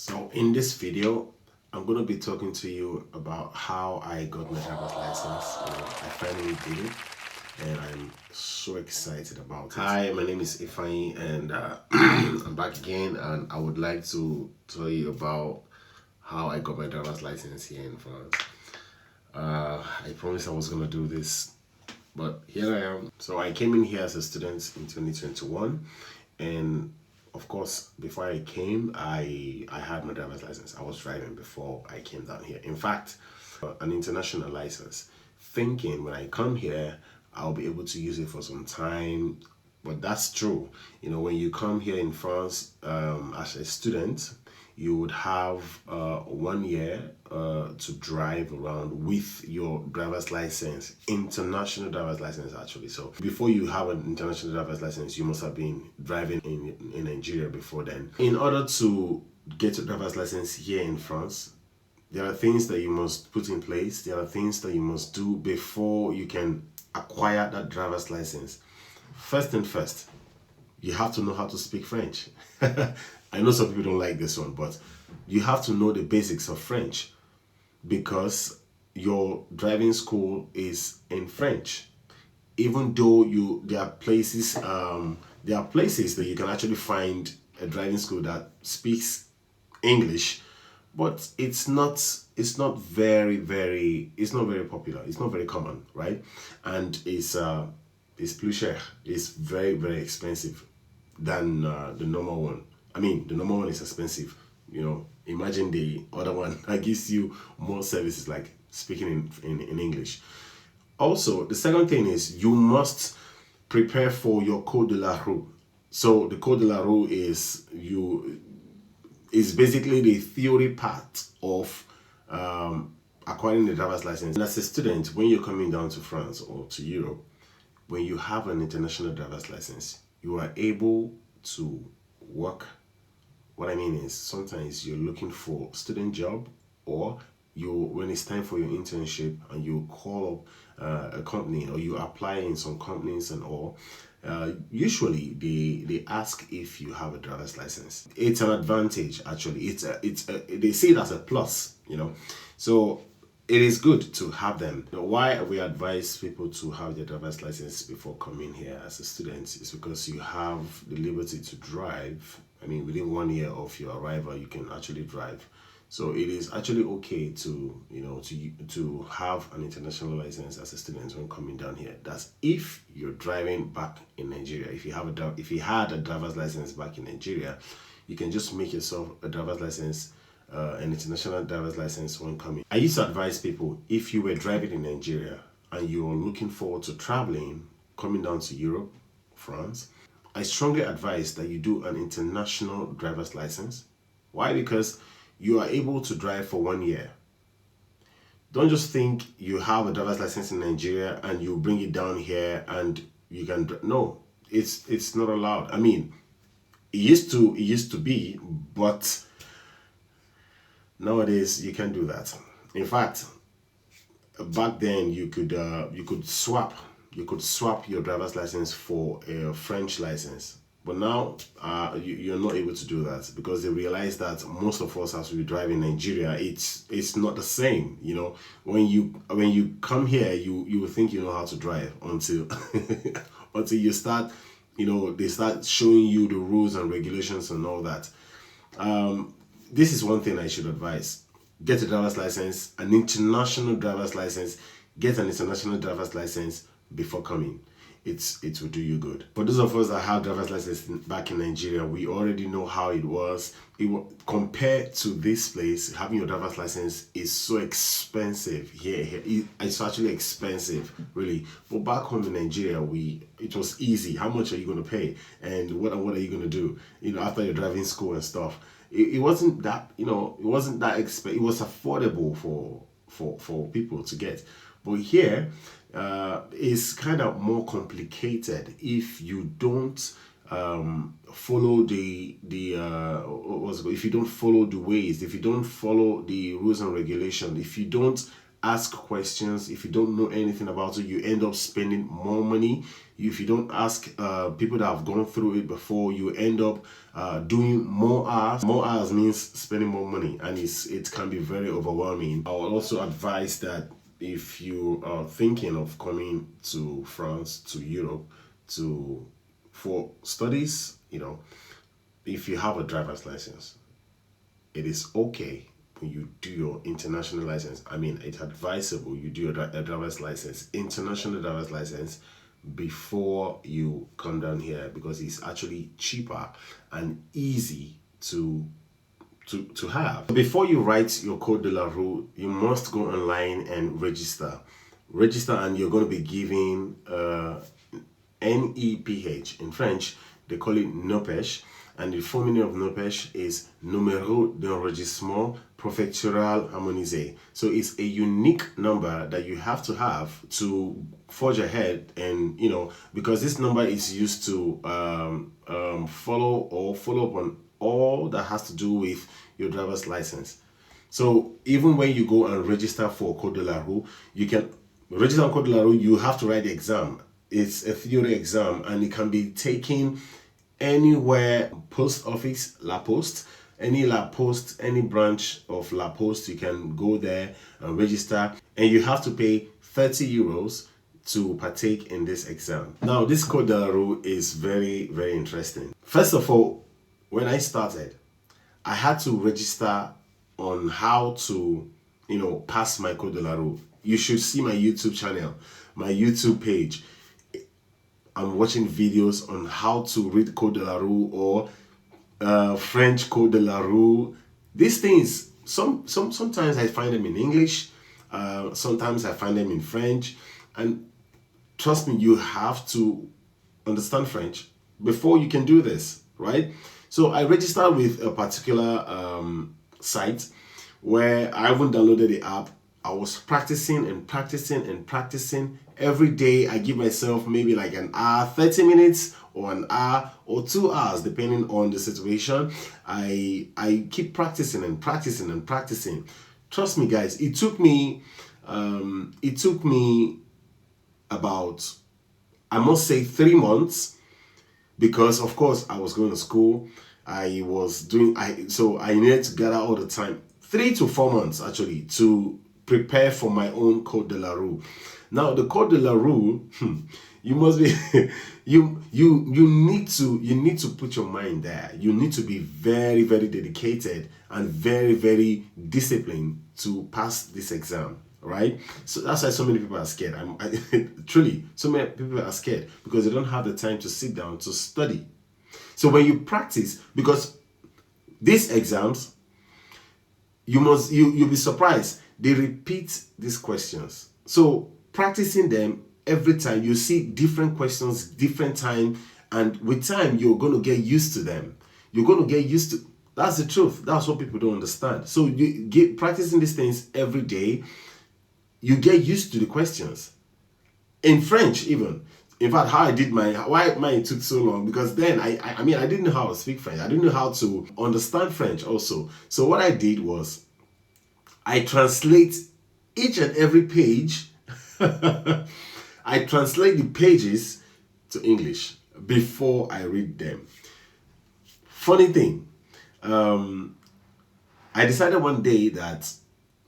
So in this video, I'm going to be talking to you about how I got my driver's license. I finally did it and I'm so excited about it. Hi, my name is Ifeanyi and I'm back again, and I would like to tell you about how I got my driver's license here in France. I promised I was going to do this, but here I am. So I came in here as a student in 2021, and of course, before I came, I had my driver's license. I was driving before I came down here. In fact, an international license, thinking when I come here, I'll be able to use it for some time. But that's true. You know, when you come here in France as a student, you would have 1 year to drive around with your driver's license, international driver's license actually. So before you have an international driver's license, you must have been driving in Nigeria before then. In order to get your driver's license here in France, there are things that you must put in place. There are things that you must do before you can acquire that driver's license. First and first, you have to know how to speak French. I know some people don't like this one, but you have to know the basics of French because your driving school is in French. Even though there are places that you can actually find a driving school that speaks English, but it's not very popular. It's not very common, right? And it's plus cher. It's very expensive than the normal one. I mean, the normal one is expensive. You know, imagine the other one that gives you more services like speaking in English. Also, the second thing is you must prepare for your code de la route. So the code de la route is basically the theory part of acquiring the driver's license. And as a student, when you're coming down to France or to Europe, when you have an international driver's license, you are able to work. What I mean is sometimes you're looking for student job, or when it's time for your internship and you call up a company or you apply in some companies and all, usually they ask if you have a driver's license. It's an advantage actually. They see it as a plus, you know. So it is good to have them. Why we advise people to have their driver's license before coming here as a student is because you have the liberty to drive. I mean, within 1 year of your arrival, you can actually drive. So it is actually okay to, you know, to have an international license as a student when coming down here. That's if you're driving back in Nigeria. If you had a driver's license back in Nigeria, you can just make yourself a driver's license, an international driver's license when coming. I used to advise people, if you were driving in Nigeria and you're looking forward to traveling, coming down to Europe, France, I strongly advise that you do an international driver's license. Why? Because you are able to drive for 1 year. Don't just think you have a driver's license in Nigeria and you bring it down here and you can. No, it's not allowed. I mean, it used to be, but nowadays you can't do that. In fact, back then you could swap your driver's license for a French license, but now you're not able to do that because they realize that most of us, as we drive in Nigeria, it's not the same. You know, when you come here, you will think you know how to drive until until you start, you know, they start showing you the rules and regulations and all that. This is one thing I should advise. Get a driver's license, an international driver's license. Get an international driver's license before coming. It will do you good. For those of us that have driver's license back in Nigeria, we already know how it was. Compared to this place, having your driver's license is so expensive here. It's actually expensive, really. But back home in Nigeria, it was easy. How much are you going to pay? And what are you going to do? You know, after your driving school and stuff. It wasn't that, you know, it wasn't that expensive. It was affordable for people to get. But here, it's kind of more complicated if you don't follow if you don't follow the ways, if you don't follow the rules and regulations, if you don't ask questions, if you don't know anything about it, you end up spending more money. If you don't ask people that have gone through it before, you end up doing more hours. More hours means spending more money, and it can be very overwhelming. I will also advise that if you are thinking of coming to France, to Europe, for studies, if you have a driver's license, it is okay when you do your international license. I mean, it's advisable you do a driver's license, international driver's license, before you come down here, because it's actually cheaper and easy to have. Before you write your code de la route, you must go online and register. And you're going to be given NEPH. In French, they call it NOPECH. And the full meaning of NOPECH is Numéro d'enregistrement préfectoral harmonisé. So it's a unique number that you have to forge ahead, and because this number is used to follow up on all that has to do with your driver's license. So even when you go and register for Code de la Route, you can register on Code de la Route. You have to write the exam. It's a theory exam, and it can be taken anywhere. Post office, La Poste, any La Poste, any branch of La Poste, you can go there and register, and you have to pay 30 euros to partake in this exam. Now, this Code de la Route is very, very interesting. First of all, when I started, I had to register on how to, pass my Code de la Route. You should see my YouTube channel, my YouTube page. I'm watching videos on how to read Code de la Route or French Code de la Route. These things, sometimes I find them in English, sometimes I find them in French, and trust me, you have to understand French before you can do this, right? So I registered with a particular site where I even downloaded the app. I was practicing and practicing and practicing. Every day I give myself maybe like an hour, 30 minutes, or an hour or 2 hours, depending on the situation. I keep practicing and practicing and practicing. Trust me, guys, it took me about, I must say, 3 months, because of course I was going to school. So I needed to gather all the time. 3 to 4 months actually to prepare for my own Code de la Route. Now, the Code de la Route, you must be you need to put your mind there. You need to be very, very dedicated and very, very disciplined to pass this exam, right? So that's why so many people are scared. Truly, so many people are scared because they don't have the time to sit down to study. So when you practice, because these exams, you'll be surprised, they repeat these questions. So practicing them every time, you see different questions, different time, and with time you're going to get used to them. You're going to get used to. That's the truth. That's what people don't understand. So you get practicing these things every day, you get used to the questions. In French, even. In fact, why mine took so long, because then I mean, I didn't know how to speak French. I didn't know how to understand French also. So what I did was I translate each and every page. I translate the pages to English before I read them. Funny thing, I decided one day that,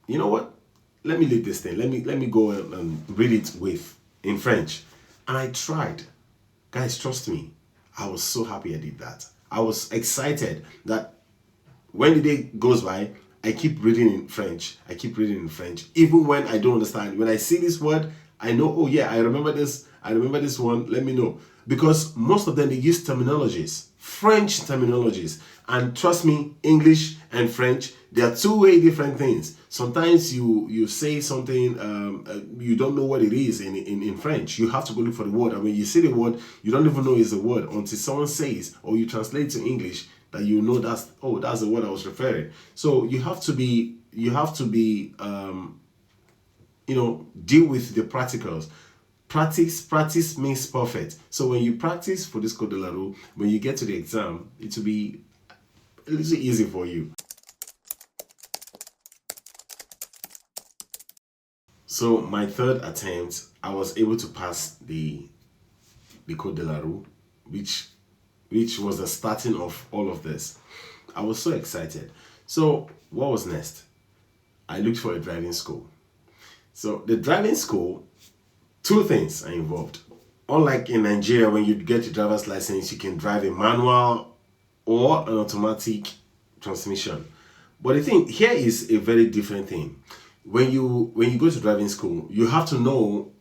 you know what? Let me leave this thing. Let me go and read it in French. And I tried. Guys, trust me. I was so happy I did that. I was excited that when the day goes by, I keep reading in French. Even when I don't understand. When I see this word, I know, oh yeah, I remember this one, let me know. Because most of them, they use terminologies, French terminologies. And trust me, English and French, they are two way different things. Sometimes you say something, you don't know what it is in French. You have to go look for the word. And when you see the word, you don't even know it's a word until someone says, or you translate to English, that you know that's the word I was referring. So you have to be deal with the practicals. Practice makes perfect. So when you practice for this Code de la Route, when you get to the exam, it will be a little easy for you. So my third attempt, I was able to pass the Code de la Rue, which was the starting of all of this. I was so excited. So what was next? I looked for a driving school. So the driving school, two things are involved. Unlike in Nigeria, when you get your driver's license, you can drive a manual or an automatic transmission. But the thing here is a very different thing. When you go to driving school, you have to know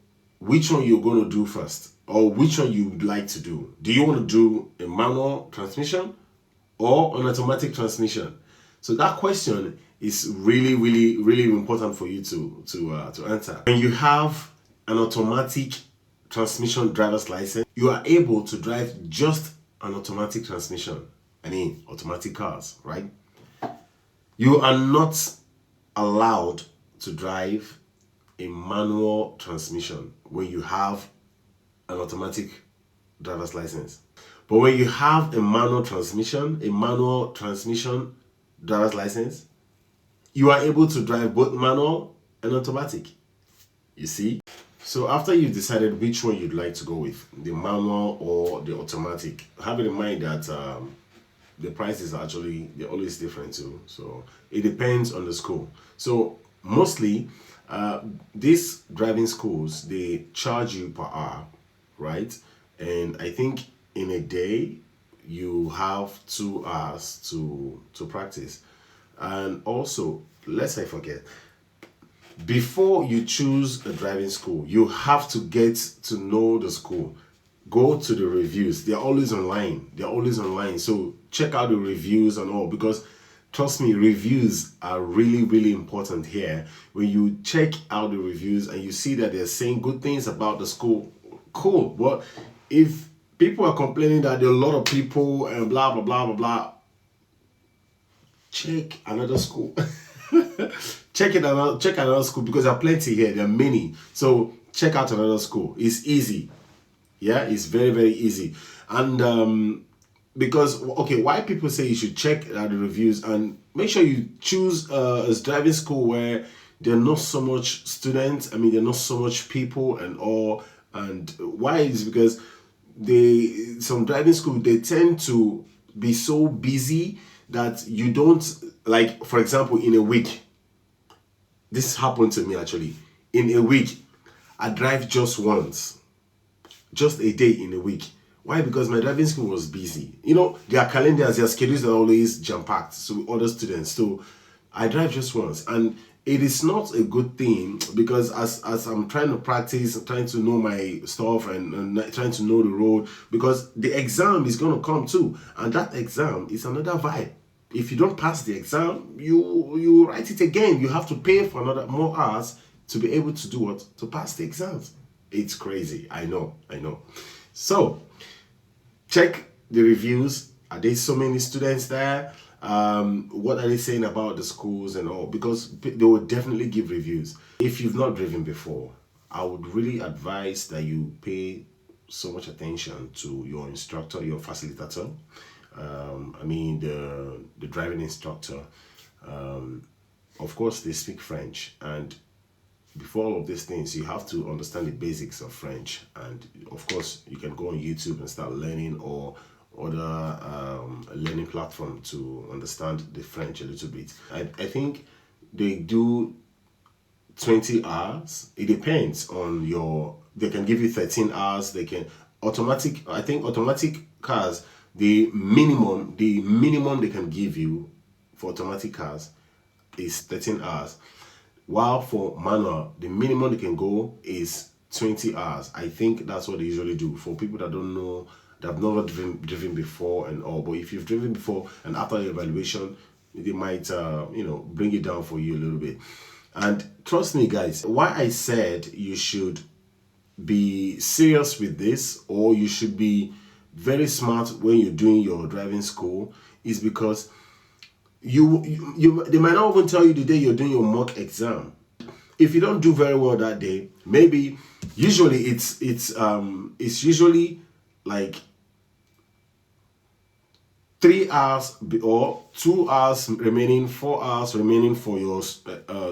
which one you're going to do first, or which one you would like to do. Do you want to do a manual transmission or an automatic transmission? So that question is really, really, really important for you to answer. When you have an automatic transmission driver's license, you are able to drive just an automatic transmission. I mean, automatic cars, right? You are not allowed to drive a manual transmission when you have an automatic driver's license. But when you have a manual transmission driver's license, you are able to drive both manual and automatic. You see? So after you've decided which one you'd like to go with, the manual or the automatic, have in mind that the price is actually, they're always different too. So it depends on the school. So mostly these driving schools, they charge you per hour, right? And I think in a day you have 2 hours to practice. And also, lest I forget, before you choose a driving school, you have to get to know the school. Go to the reviews. They're always online. So check out the reviews and all, because trust me, reviews are really, really important here. When you check out the reviews and you see that they're saying good things about the school, cool. But if people are complaining that there are a lot of people and blah, blah, blah, blah, blah, check another school. check another school, because there are plenty here. There are many. So check out another school. It's easy. Yeah, it's very, very easy. And because, okay, why people say you should check out the reviews and make sure you choose a driving school where there are not so much students. I mean, there are not so much people and all. And why is because some driving school, they tend to be so busy that you don't, like, for example, in a week, this happened to me actually. In a week, I drive just once, just a day in a week. Why? Because my driving school was busy. You know, their calendars, their schedules are always jam-packed, so other students. So I drive just once. And it is not a good thing, because as I'm trying to practice, trying to know my stuff and trying to know the road, because the exam is going to come too. And that exam is another vibe. If you don't pass the exam, you write it again. You have to pay for another more hours to be able to do what? To pass the exams. It's crazy. I know. So check the reviews. Are there so many students there? What are they saying about the schools and all? Because they will definitely give reviews. If you've not driven before, I would really advise that you pay so much attention to your instructor, your facilitator. I mean the driving instructor. Of course, they speak French, and before all of these things, you have to understand the basics of French. And of course, you can go on YouTube and start learning, or other learning platform to understand the French a little bit. I think they do 20 hours. It depends on they can give you 13 hours. They can I think automatic cars, the minimum they can give you for automatic cars is 13 hours. While for manual, the minimum they can go is 20 hours. I think that's what they usually do for people that don't know, that have never driven before and all. But if you've driven before and after the evaluation, they might bring it down for you a little bit. And trust me, guys, why I said you should be serious with this, or you should be very smart when you're doing your driving school, is because they might not even tell you the day you're doing your mock exam. If you don't do very well that day, maybe usually it's usually like 3 hours or 2 hours remaining, 4 hours remaining for your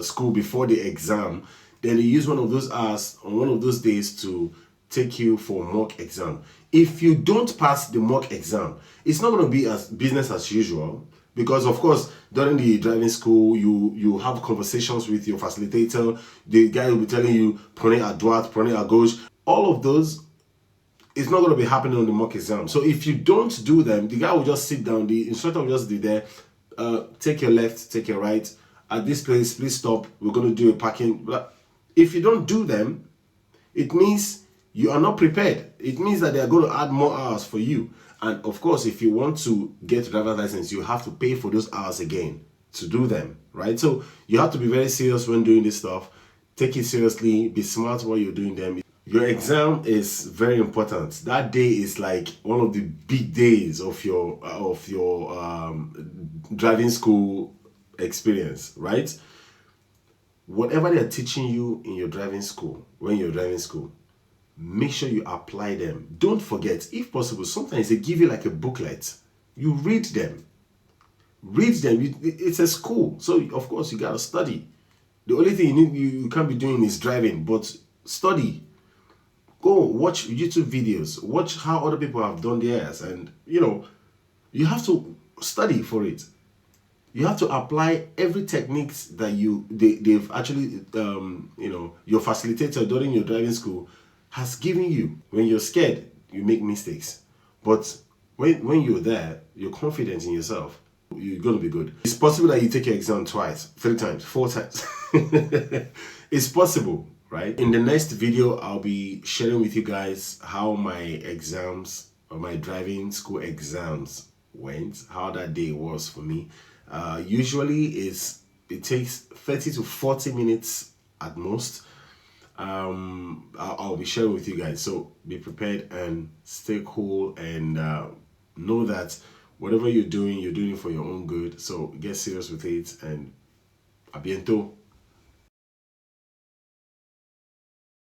school before the exam. Then they use one of those hours on one of those days to take you for a mock exam. If you don't pass the mock exam, it's not going to be as business as usual, because of course during the driving school you have conversations with your facilitator. The guy will be telling you prenez à droite, prenez à gauche. All of those is not going to be happening on the mock exam. So if you don't do them, the guy will just sit down, the instructor will just be there, take your left, take your right, at this place please stop, we're going to do a parking. But if you don't do them, it means you are not prepared. It means that they are going to add more hours for you. And of course, if you want to get a driver's license, you have to pay for those hours again to do them, right? So you have to be very serious when doing this stuff. Take it seriously, be smart while you're doing them. Your exam is very important. That day is like one of the big days of your driving school experience, right? Whatever they're teaching you in your driving school, when you're driving school, make sure you apply them. Don't forget, if possible, sometimes they give you like a booklet. You read them. Read them. It's a school, so of course you gotta study. The only thing you can't be doing is driving, but study. Go watch YouTube videos. Watch how other people have done theirs, and you have to study for it. You have to apply every techniques that they've actually your facilitator during your driving school has given you. When you're scared, you make mistakes. But when you're there, you're confident in yourself, you're going to be good. It's possible that you take your exam twice, 3 times, 4 times. It's possible, right? In the next video, I'll be sharing with you guys how my exams, or my driving school exams went, how that day was for me. Usually it takes 30 to 40 minutes at most. I'll be sharing with you guys, so be prepared and stay cool, and know that whatever you're doing it for your own good. So get serious with it, and a bientôt.